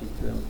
TQM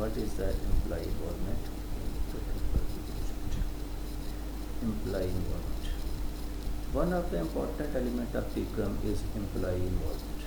what is that employee involvement in total quality project? Employee involvement. One of the important element of TQM is employee involvement.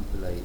employee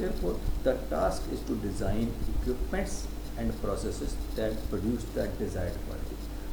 Therefore, the task is to design equipments and processes that produce that desired quality.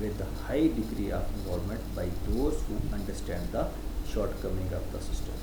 with a high degree of involvement by those who understand the shortcoming of the system.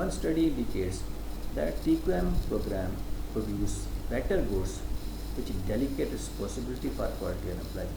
One study indicates that TQM program produce better goods which delegate responsibility for quality and employee.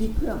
TQM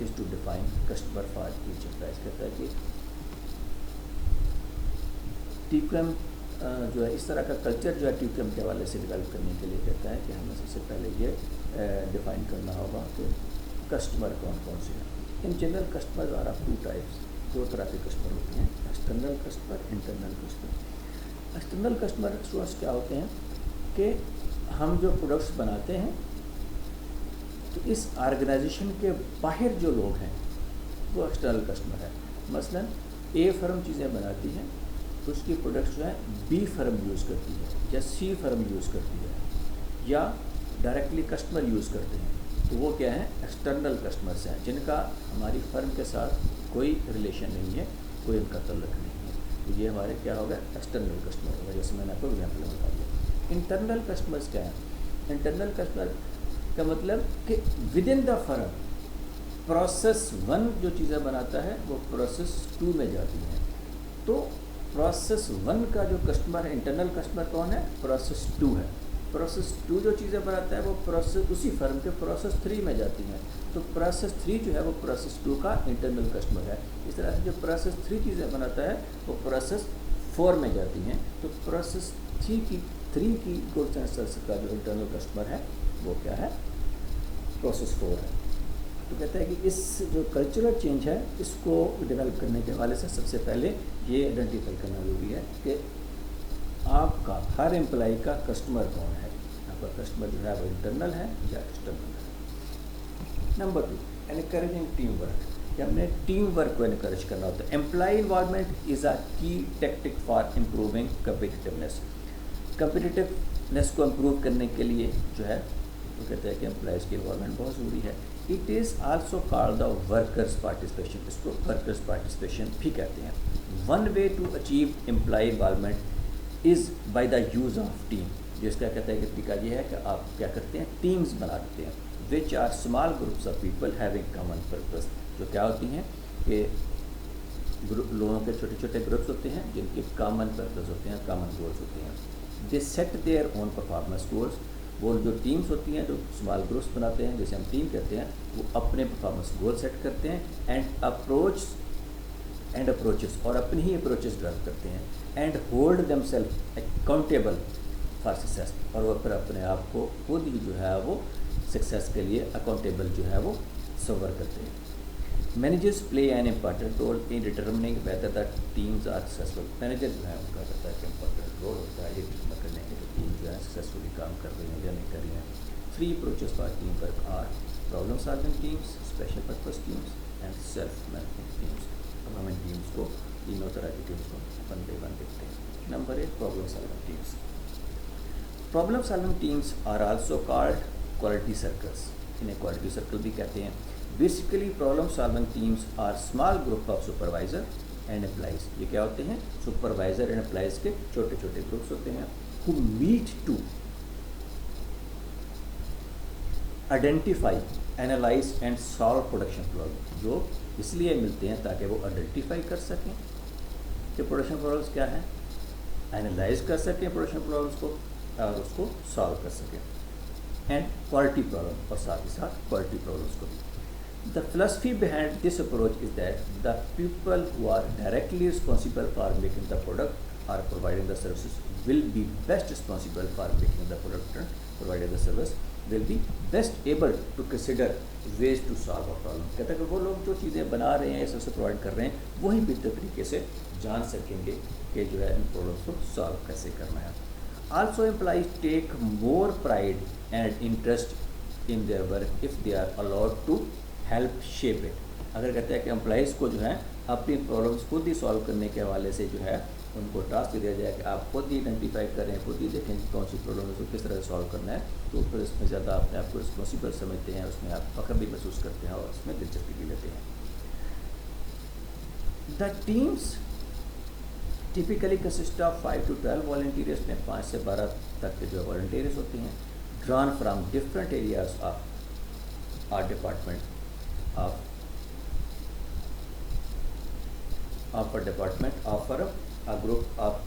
is to define customer for each employees. کہتا ہے کہ TQM جو ہے اس طرح کا culture جو ہے TQM کے حوالے سے ڈیولپ کرنے کے لیے کہتا ہے کہ ہمیں سب سے پہلے یہ ڈیفائن کرنا ہوگا کہ کسٹمر کون کون سے ہیں. In general customer are of two types. دو طرح کے کسٹمر ہوتے ہیں, external customer, internal customer. External customer students کیا ہوتے ہیں کہ ہم جو پروڈکٹس بناتے ہیں تو اس آرگنائزیشن کے باہر جو لوگ ہیں وہ ایکسٹرنل کسٹمر ہے. مثلا اے فرم چیزیں بناتی ہیں, اس کی پروڈکٹس جو ہے بی فرم یوز کرتی ہے یا سی فرم یوز کرتی ہے یا ڈائریکٹلی کسٹمر یوز کرتے ہیں, تو وہ کیا ہیں, ایکسٹرنل کسٹمرس ہیں جن کا ہماری فرم کے ساتھ کوئی ریلیشن نہیں ہے, کوئی ان کا تعلق نہیں ہے. تو یہ ہمارے کیا ہوگا, ایکسٹرنل کسٹمر ہوگا, جیسے میں نے آپ کو ایگزامپل بتا دیا. انٹرنل کسٹمرس کیا ہیں؟ انٹرنل کسٹمر کا مطلب کہ with in the firm process 1 جو چیزیں بناتا ہے وہ پروسیس 2 میں جاتی ہیں. تو پروسیس 1 کا جو کسٹمر ہے, انٹرنل کسٹمر کون ہے, پروسیس 2 ہے. پروسیس 2 جو چیزیں بناتا ہے وہ پروسیس اسی فرم کے پروسیس 3 میں جاتی ہیں. تو پروسیس 3 جو ہے وہ پروسیس 2 کا انٹرنل کسٹمر ہے. اس طرح سے جو پروسیس 3 چیزیں بناتا ہے وہ پروسیس 4 میں جاتی ہیں. تو پروسیس 3 کی گوڈس اینڈ سروسز کا جو انٹرنل کسٹمر ہے وہ کیا ہے, پروسیس 4 ہے. تو کہتا ہے کہ اس جو کلچرل چینج ہے اس کو ڈیولپ کرنے کے حوالے سے سب سے پہلے یہ آئیڈینٹیفائی کرنا ضروری ہے کہ آپ کا ہر امپلائی کا کسٹمر کون ہے. آپ کا کسٹمر جو ہے وہ انٹرنل ہے یا ایکسٹرنل ہے. Number 2, encouraging team work. کہ ہم نے ٹیم ورک کو انکریج کرنا ہوتا ہے. امپلائی انوالومنٹ از اے کی ٹیکٹک فار امپروونگ کمپیٹیٹیونیس. کمپیٹیٹیونیس کو امپروو کرنے کے لیے جو ہے وہ کہتے ہیں کہ امپلائیز کی انوالومنٹ بہت ضروری ہے. It is also call the workers participation. اس کو ورکرز پارٹیسپیشن بھی کہتے ہیں. One way to achieve employee involvement is by the use of team. جس کا کہتا ہے کہ طریقہ یہ ہے کہ آپ کیا کرتے ہیں, ٹیمز بناتے ہیں which are small groups of people having common purpose. جو کیا ہوتی ہیں کہ لوگوں کے چھوٹے چھوٹے گروپس ہوتے ہیں جن کے کامن پرپز ہوتے ہیں, کامن گولس ہوتے ہیں. They set their own performance goals. وہ جو ٹیمز ہوتی ہیں جو اسمال گروپس بناتے ہیں جیسے ہم ٹیم کہتے ہیں, وہ اپنے پرفارمنس گول سیٹ کرتے ہیں اینڈ اپروچز اور اپنی ہی اپروچز ڈیولپ کرتے ہیں. And hold them self accountable for success. اور وہ پھر اپنے آپ کو خود ہی جو ہے وہ سکسیس کے لیے اکاؤنٹیبل جو ہے وہ تصور کرتے ہیں. Managers play an important role in determining whether the teams are successful. Manager جو ہے ان کا کہتا ہے کہ امپارٹنٹ رول ہوتا ہے یہ ڈٹرمن کرنے کے کہ ٹیم جو ہے سکسیزفلی کام کر رہی ہیں یا نہیں کر رہی ہیں. 3 approaches for team work are problem solving teams, special purpose teams and self management teams. اب ہم ان ٹیمز کو تینوں طرح کی ٹیمز کو ون بائی ون دیکھتے ہیں. Number 1, problem solving teams. Problem solving teams are also called quality circles. انہیں کوالٹی سرکل بھی کہتے ہیں. Basically problem solving teams are small group of supervisor and employees. یہ کیا ہوتے ہیں, سپروائزر اینڈ امپلائیز کے چھوٹے چھوٹے گروپس ہوتے ہیں. who meet to identify, analyze and solve production problems. جو اس لیے ملتے ہیں تاکہ وہ آئیڈینٹیفائی کر سکیں کہ پروڈکشن پرابلمس کیا ہیں, انالائز کر سکیں پروڈکشن پرابلمس کو اور اس کو سالو کر سکیں, اینڈ کوالٹی پرابلم اور ساتھ ہی ساتھ کوالٹی پرابلمس کو بھی. The philosophy behind this approach is that the people who are directly responsible for making the product or providing the services will be best responsible for making the product and providing the service will be best able to consider ways to solve a problem. کہتا ہے کہ وہ لوگ جو چیزیں بنا رہے ہیں یا سب سے پرووائڈ کر رہے ہیں وہی بہتر طریقے سے جان سکیں گے کہ جو ہے ان پرابلمس کو سالو کیسے کرنا ہے. Also employees take more pride and interest in their work if they are allowed to help shape it. اگر کہتے ہیں کہ امپلائیز کو جو ہے اپنی پرابلمس خود ہی سالو کرنے کے حوالے سے جو ہے ان کو ٹاسک دیا جائے کہ آپ خود ہی آئیڈینٹیفائی کریں, خود ہی دیکھیں کہ کون سی پرابلم ہے, اس کو کس طرح سالو کرنا ہے, تو پھر اس میں زیادہ اپنے آپ کو رسپانسیبل سمجھتے ہیں, اس میں آپ فخر بھی محسوس کرتے ہیں اور اس میں دلچسپی بھی لیتے ہیں. The teams typically consist of 5 to 12 volunteers. میں 5 سے 12 تک کے جو والنٹیئرس ہوتے ہیں, drawn from different areas of R department of a department of a group of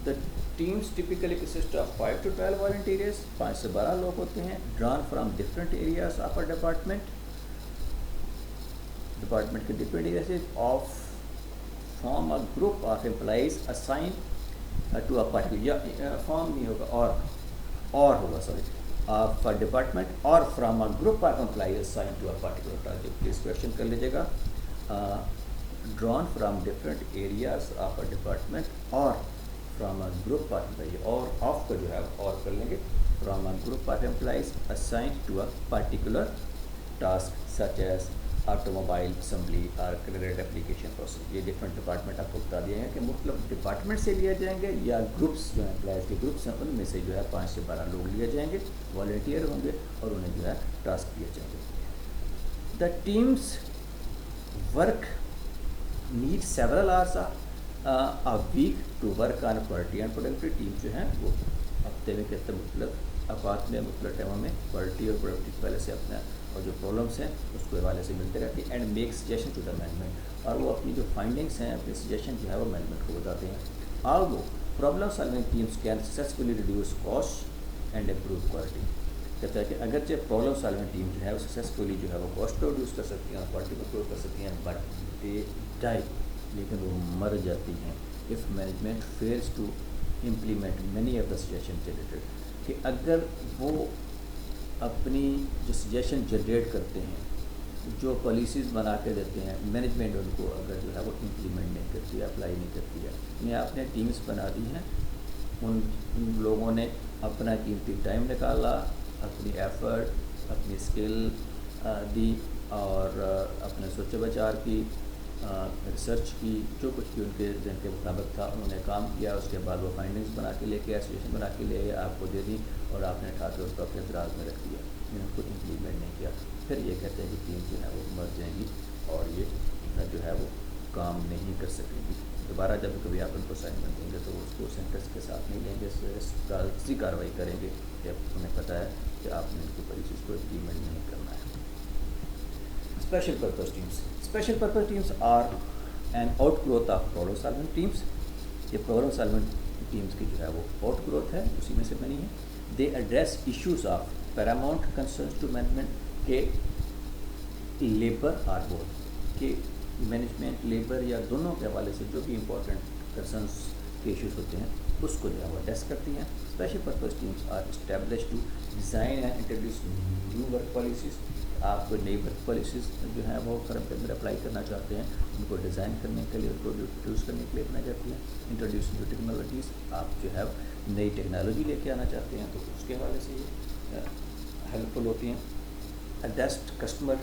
the teams typically consist of 5 to 12 volunteers, 5 سے 12 لوگ ہوتے ہیں, drawn from different areas of a department کے different areas of form a group of employees assigned to a particular form نہیں ہوگا اور ہوگا sorry of a department or from a group of employees assigned to a particular target. Please question کر لیجیے گا. Drawn from different areas of a department or from a group of employees, اور of کو جو ہے اور کر لیں گے, from a group of employees assigned to a particular task such as automobile assembly or credit application process. یہ different department آپ کو بتا دیے ہیں کہ مختلف ڈپارٹمنٹ سے لیے جائیں گے یا گروپس جو ہیں امپلائیز کے گروپس ہیں ان میں سے جو ہے 5 سے 12 لوگ لیے جائیں گے, والنٹیئر ہوں گے اور انہیں جو ہے ٹاسک دیے جائیں گے. The teams work need several hours a week to work on quality and productivity. Team جو ہیں وہ ہفتے میں کتنے مختلف اوقات میں مختلف ٹائموں میں کوالٹی اور پروڈکٹیوٹی کے حوالے سے اپنا اور جو پرابلمس ہیں اس کے حوالے سے ملتے رہتے ہیں. And make suggestion to the management, اور وہ اپنی جو فائنڈنگس ہیں اپنی سجیشن جو ہے وہ مینجمنٹ کو بتاتے ہیں. آل وہ problem solving teams can successfully reduce cost and improve quality. کہتا ہے کہ اگرچہ پرابلم سالونگ ٹیم جو ہے وہ سکسیزفلی جو ہے وہ کاسٹ کو ریڈیوس کر سکتی ہیں اور کوالٹی کو امپروو کر سکتی ہیں, بٹ دے ڈائی, لیکن وہ مر جاتی ہیں if management fails to implement many of the suggestion generated. کہ اگر وہ اپنی جو سجیشن جنریٹ کرتے ہیں, جو پالیسیز بنا کے دیتے ہیں, مینجمنٹ ان کو اگر جو ہے وہ امپلیمنٹ نہیں کرتی ہے, اپلائی نہیں کرتی ہے. میں آپ نے ٹیمز بنا دی ہیں, ان لوگوں نے اپنا قیمتی ٹائم نکالا, اپنی ایفرٹ اپنی اسکل دی اور اپنے سوچ بچار کی, ریسرچ کی, جو کچھ بھی ان کے ذہن کے مطابق تھا انہوں نے کام کیا. اس کے بعد وہ فائنڈنگس بنا کے لے کے ایسوسیشن بنا کے لے آپ کو دے دی اور آپ نے اٹھا کے اس کو اپنے دراز میں رکھ دیا, ان کو امپلیمنٹ نہیں کیا. پھر یہ کہتے ہیں کہ ٹیم جو ہے وہ مر جائیں گی اور یہ جو ہے وہ کام نہیں کر سکیں گی. دوبارہ جب کبھی آپ ان کو اسائنمنٹ دیں گے تو اس کو سینٹرس کے ساتھ نہیں لیں گے, کاغذی کارروائی کریں گے کہ انہیں پتہ ہے کہ آپ نے ان کی پالیسیز کو امپلیمنٹ نہیں کرنا ہے. Special purpose teams. Special purpose teams are an outgrowth of problem solving teams. یہ پرابلم سالونگ ٹیمس کی جو ہے وہ آؤٹ گروتھ ہے, اسی میں سے بنی ہے. They address issues of paramount concerns to management, کے لیبر آر بوتھ, کہ مینجمنٹ لیبر یا دونوں کے حوالے سے جو بھی امپورٹنٹ کنسرنس کے ایشوز ہوتے ہیں اس کو جو ہے وہ ایڈریس کرتی ہیں. Special purpose teams are establish to design and introduce new work policies. آپ کو نئی ورک پالیسیز جو ہیں وہ فرم کے اندر اپلائی کرنا چاہتے ہیں, ان کو ڈیزائن کرنے کے لیے, ان کو انٹروڈیوس کرنے کے لیے بنائی جاتی ہیں. انٹروڈیوس نیو ٹیکنالوجیز, آپ جو ہے نئی ٹیکنالوجی لے کے آنا چاہتے ہیں تو اس کے حوالے سے یہ ہیلپفل ہوتی ہیں. ایڈریسڈ کسٹمر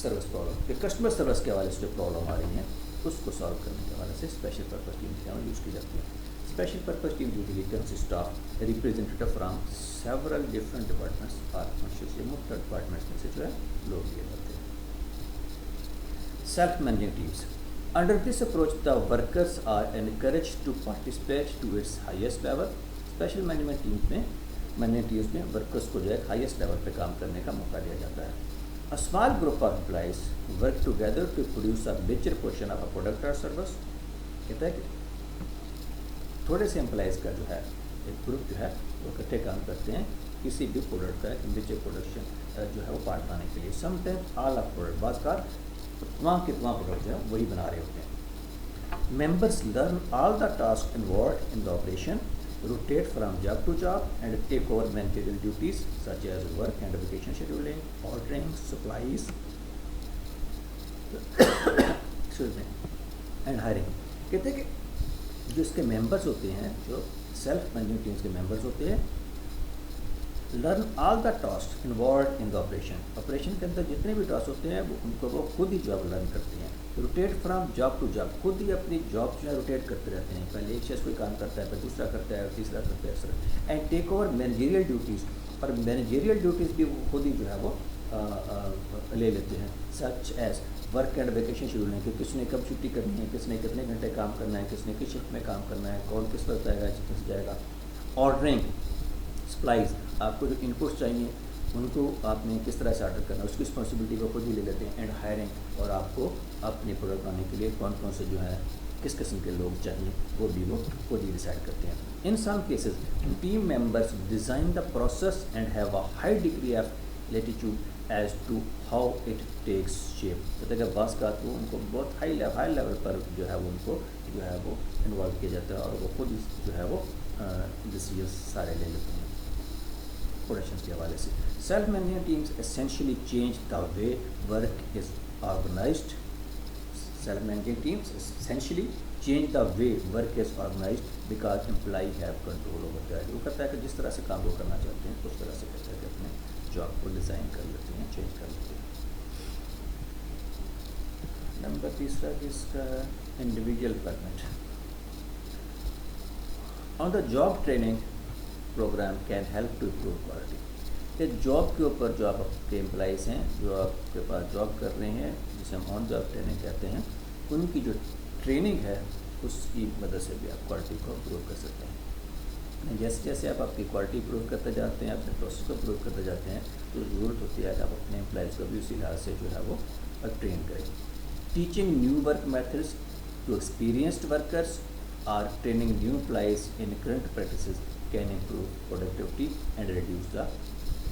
سروس پرابلم, کہ کسٹمر سروس کے حوالے سے جو پرابلم آ رہی ہیں اس کو سالو کرنے کے حوالے سے اسپیشل پرپز ٹیم جو ہے یوز کی جاتی ہیں. Special purpose team usually consist of representative from several different departments or functions. یہ مختلف ڈپارٹمنٹس میں سے جو ہے لوگ لیے جاتے ہیں. Self managing teams. Under this approach the workers are encouraged to participate to its highest level. Special management teams میں مینجمنٹ ٹیمس میں ورکرز کو جو ہے ہائیسٹ لیول پہ کام کرنے کا موقع دیا جاتا ہے. A small group of employees work together to produce a major portion of a product or service. کہتا ہے کہ تھوڑے سے امپلائیز کا جو ہے ایک گروپ جو ہے وہ اکٹھے کام کرتے ہیں کسی بھی پروڈکٹ کا ایک میجر پروڈکشن جو ہے وہ پارٹ بنانے کے لیے. Some time all of product, بعض کار تمام کے تمام پروڈکٹ جو ہے وہی بنا رہے ہوتے ہیں. Members learn all the task involved in the operation, rotate from job to job and take over managerial duties such as work and vacation scheduling, ordering, supplies and hiring. کہتے ہیں کہ جو اس کے ممبرس ہوتے ہیں, جو سیلف مینجنگ ٹیمس کے members ہوتے ہیں, learn all the task involved in the operation. Operation کے اندر جتنے بھی ٹاسک ہوتے ہیں وہ ان کو وہ خود ہی جاب لرن کرتے ہیں. Rotate from job to job, خود ہی اپنی جاب جو ہے روٹیٹ کرتے رہتے ہیں. پہلے ایک شخص کوئی کام کرتا ہے, پھر دوسرا کرتا ہے, اور تیسرا کرتا ہے, اس طرح. And take over managerial duties, اور مینیجریل ڈیوٹیز بھی وہ خود ہی جو ہے وہ لے لیتے ہیں. Such as work and vacation scheduling, کہ کس نے کب چھٹی کرنی ہے, کس نے کتنے گھنٹے کام کرنا ہے, کس نے کس شفٹ میں کام کرنا ہے, کون کس وقت آئے گا, کس جائے گا. آرڈرنگ, سپلائز, آپ کو جو انپوٹس چاہیے ان کو آپ نے کس طرح سے آرڈر کرنا ہے اس کی رسپانسبلٹی کو خود ہی لے لیتے ہیں. اینڈ ہائرنگ, اور آپ کو اپنے پروڈکٹ بنانے کے لیے کون کون سے جو ہے کس قسم کے لوگ چاہیے وہ خود ہی ڈیسائڈ کرتے ہیں. In some cases team members design the process and have a high degree of latitude as to how it takes shape. کہتے ہیں کہ بعض کا تو ان کو بہت ہائی لیول پر جو ہے وہ ان کو جو ہے وہ انوالو کیا جاتا ہے اور وہ خود ہی جو ہے وہ ڈیسیژنس سارے لے لیتے ہیں پروڈکشن کے حوالے سے. Self managing teams essentially change the way work is organized. Self managing teams essentially change the way work is organized because employee have control over that. وہ کہتا ہے کہ جس طرح سے کام وہ کرنا چاہتے ہیں اس طرح سے کہتا ہے کہ اپنے جاب کو ڈیزائن کر لیتے ہیں, چینج کر لیتے ہیں. نمبر تیسرا اس کا individual development. On the job training program can help to improve quality. کہ جاب کے اوپر جو آپ کے امپلائیز ہیں جو آپ کے پاس جاب کر رہے ہیں جسے ہم آن جاب ٹریننگ کہتے ہیں, ان کی جو ٹریننگ ہے اس کی مدد سے بھی آپ کوالٹی کو امپروو کر سکتے ہیں. جیسے جیسے آپ اپنی کوالٹی امپروو کرتے جاتے ہیں, اپنے پروسیس کو امپروو کرتے جاتے ہیں, تو ضرورت ہوتی ہے کہ آپ اپنے امپلائیز کو بھی اسی لحاظ سے جو ہے وہ ٹرین کریں. Teaching new work methods to experienced workers اور training new employees in current practices can improve productivity and reduce the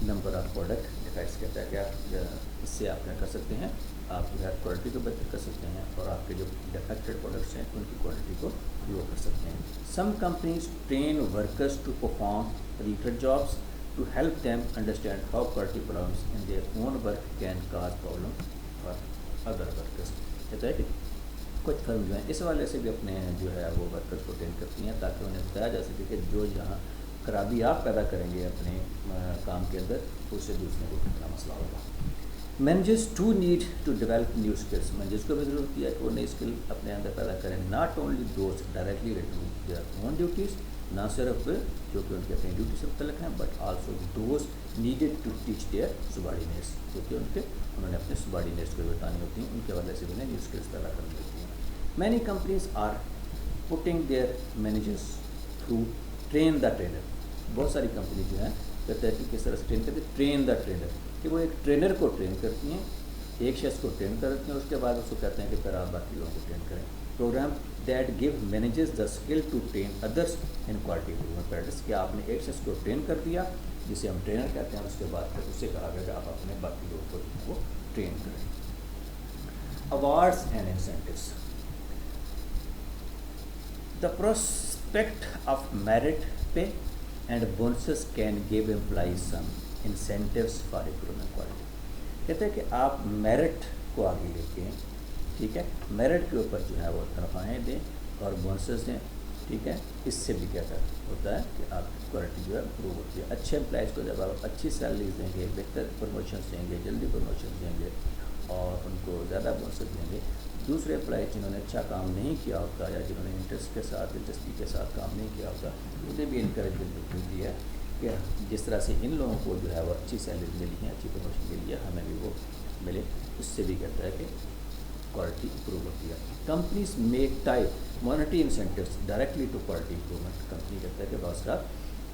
number of product defects. کہتا ہے کہ آپ اس سے آپ کیا کر سکتے ہیں, آپ جو ہے کوالٹی کو بہتر کر سکتے ہیں اور آپ کے جو ڈیفیکٹڈ پروڈکٹس ہیں ان کی کوالٹی کو گرو کر سکتے ہیں. Some companies train workers to perform repeated jobs to help them understand how quality problems in their own work can cause problem for other workers. کہتا ہے کہ کچھ فرم جو ہیں اس حوالے سے بھی اپنے جو ہے وہ ورکرز کو ٹرین کرتی ہیں تاکہ انہیں بتایا جا سکے کہ جو یہاں خرابی آپ پیدا کریں گے اپنے کام کے اندر اس سے دوسرے کو کتنا مسئلہ ہوگا. Managers to need to develop new skills. Managers کو بھی ضرورت ہوتی ہے کہ وہ نئی اسکل اپنے اندر پیدا کریں. Not only those directly related to their own duties, نہ صرف جو کہ ان کے اپنی ڈیوٹی سے متعلق ہیں, but also those needed to teach their subordinates, کیونکہ انہوں نے اپنے سبارڈینیٹس کو بتانی ہوتی ہیں, ان کے وجہ سے انہیں نیو اسکلس پیدا کرنی ہوتی ہیں. Many companies are putting their managers through train the trainer. بہت ساری کمپنی جو ہیں کہتے ہیں کہ کس طرح سے ٹرین کرتے ہیں, ٹرین دا ٹرینر, کہ وہ ایک ٹرینر کو ٹرین کرتی ہیں, ایک شخص کو ٹرین کرتی ہیں, اس کے بعد اس کو کہتے ہیں کہ پھر آپ باقی لوگوں کو ٹرین کریں. Program that give managers the skill to train others in quality improvement practice. کہ آپ نے ایک شخص کو ٹرین کر دیا جسے ہم ٹرینر کہتے ہیں, اس کے بعد پھر اس سے کہا گیا کہ آپ اپنے باقی لوگوں کو ٹرین کریں. Awards and incentives. The prospect of merit pay and bonuses can give employees some incentives for improvement quality. کہتے ہیں کہ آپ میرٹ کو آگے لے کے, ٹھیک ہے, میرٹ کے اوپر جو ہے وہ تنخواہیں دیں اور بونسز دیں, ٹھیک ہے. اس سے بھی کیا ہوتا ہے کہ آپ کی کوالٹی جو ہے امپروو ہوتی ہے. اچھے امپلائیز کو جب آپ اچھی سیلریز دیں گے, بہتر پروموشنز دیں گے, جلدی پروموشنز دیں گے اور ان کو زیادہ بونسز دیں گے, دوسرے امپلائیز جنہوں نے اچھا کام نہیں کیا ہوتا یا جنہوں نے انٹرسٹ کے ساتھ دلچسپی کے ساتھ کام نہیں کیا ہوتا, انہیں بھی انکریجمنٹ ملتی ہے کہ جس طرح سے ان لوگوں کو جو ہے وہ اچھی سیلری ملی ہے, اچھی پروموشن ملی ہے, ہمیں بھی وہ ملے. اس سے بھی کہتا ہے کہ کوالٹی امپروو ہوتی ہے. Companies make type monetary incentives directly to quality improvement. Company کہتا ہے کہ بعض کا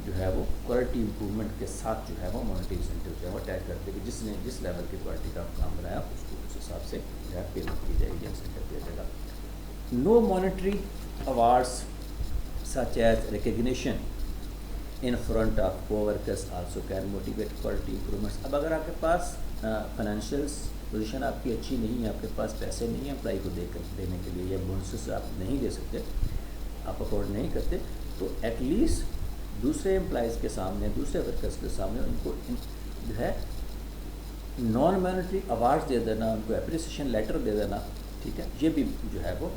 جو ہے وہ کوالٹی امپروومنٹ کے ساتھ جو ہے وہ مانیٹری انسینٹیو جو ہے وہ اٹیچ کرتے ہیں کہ جس نے جس لیول کی کوالٹی کا کام بنایا اس کو اس حساب سے جو ہے پیمنٹ کی جائے گی, انسینٹیو دیا جائے گا. Non monetary awards such as recognition in front of coworkers also can motivate quality improvements. اب اگر آپ کے پاس فائنینشیلس پوزیشن آپ کی اچھی نہیں ہے, آپ کے پاس پیسے نہیں ہیں امپلائی کو دینے کے لیے, یا بونسز آپ نہیں دے سکتے, آپ افورڈ نہیں کرتے, تو ایٹ لیسٹ دوسرے امپلائیز کے سامنے, دوسرے ورکرس کے سامنے ان کو جو ہے نان مانیٹری ایوارڈس دے دینا, ان کو اپریسیشن لیٹر دے دینا, ٹھیک ہے. یہ بھی جو ہے وہ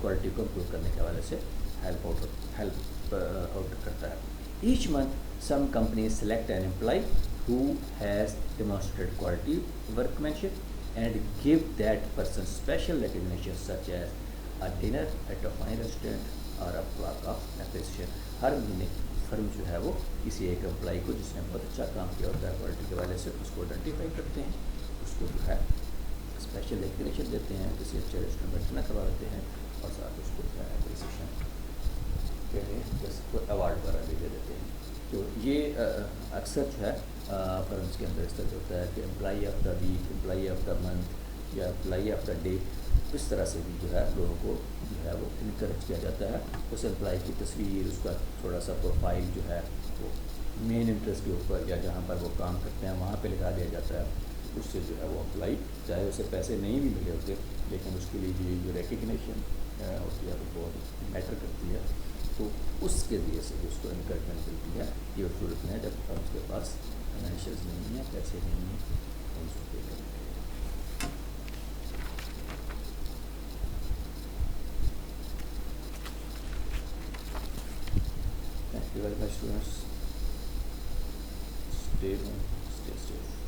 کوالٹی کو امپروو کرنے کے حوالے سے ہیلپ آؤٹ کرتا ہے. Each month some companies select an employee who has demonstrated quality workmanship and give that person special recognition such as a dinner at a fine restaurant or a plaque of appreciation. ہر مہینے فرم جو ہے وہ کسی ایک employee کو جس نے بہت اچھا کام کیا ہوتا ہے کوالٹی کے حوالے سے, اس کو آئیڈینٹیفائی کرتے ہیں, اس کو جو ہے اسپیشل ریکگنیشن دیتے ہیں, کسی اچھے ریسٹورینٹ میں ڈنر کروا دیتے ہیں اور ساتھ اس کو جو ہے اپریسیشن کے لیے جس کو ایوارڈ وغیرہ بھی دے دیتے ہیں. تو یہ اکثر جو ہے فرمس کے اندر اس طرح ہوتا ہے کہ employee of the week, employee of the month, یا اپلائی آفٹر ڈے، اس طرح سے بھی جو ہے لوگوں کو جو ہے وہ انکریج کیا جاتا ہے. اس امپلائی کی تصویر، اس کا تھوڑا سا پروفائل جو ہے وہ مین انٹرسٹ کے اوپر یا جہاں پر وہ کام کرتے ہیں وہاں پہ لگا دیا جاتا ہے. اس سے جو ہے وہ امپلائی چاہے اسے پیسے نہیں بھی ملے ہوتے لیکن اس کے لیے جو ریکگنیشن ہوتی ہے وہ بہت میٹر کرتی ہے. تو اس کے ذریعے سے جو اس کو انکریجمنٹ ملتی ہے یہ صورت میں جب اس کے پاس فائنینشیلز نہیں ہیں، پیسے نہیں ہیں تو اس کو پے کرنا پڑے گا. Thank you very much, students. Stay home, stay safe.